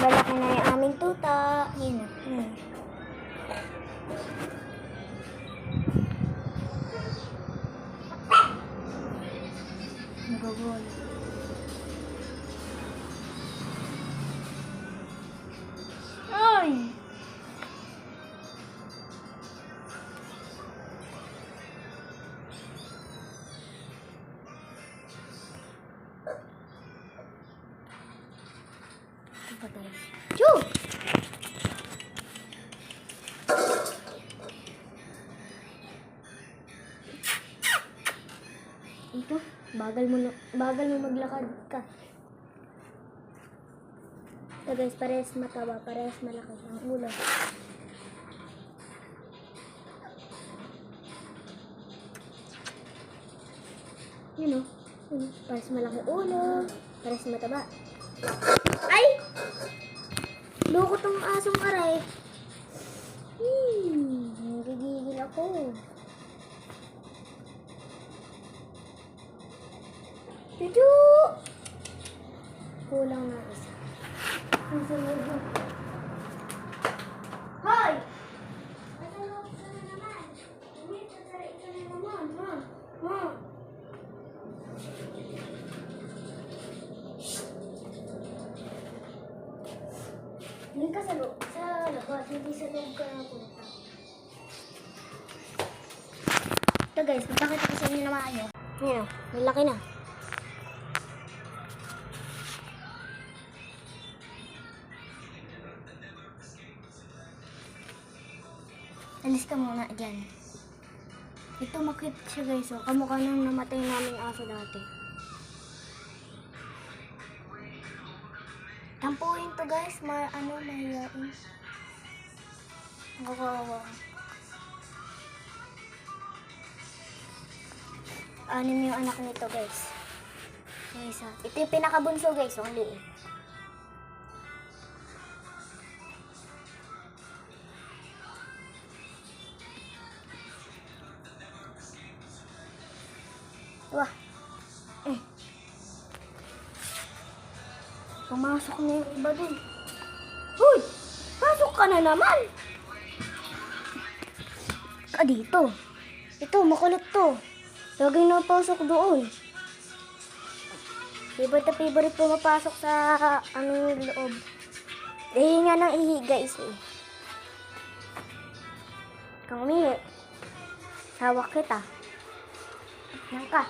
Malaki na yung aming tuta. Yun na. Nagagol. Ay! Ito pa tayo. Choo! Ito, bagal mo maglakad ka. Ito guys, parehas mataba, parehas malaki ang ulo. Yun o, parehas malaki ulo, parehas mataba. Ay! Loko tong asong aray. Nagigigil ako. Chuchu! Kulang na isa. Hoy! Matulog ka na naman. Umitagay ka na naman, ha? Ha? Hindi ka sa labas, hindi sa loob ka na punta. Ito guys, magpakita ko sa inyo naman nyo. Ayan o, malaki na. Alis ka muna dyan. Ito makit siya guys. So, kamukha nang namatay naming aso dati. Tampuhin to guys. Mahihain. Nakakawa. 6 yung anak nito guys. Isa. Ito yung pinakabunso guys. Ang liit. Wah. Pumasok na yung iba dun. Hoy! Pasok ka na naman! Dito. Ito, makulit to. Lagay na pasok doon. Favorite na favorite pumapasok sa loob. Nga ng ihi guys eh. Kang umihi. Hawak kita. Yan ka.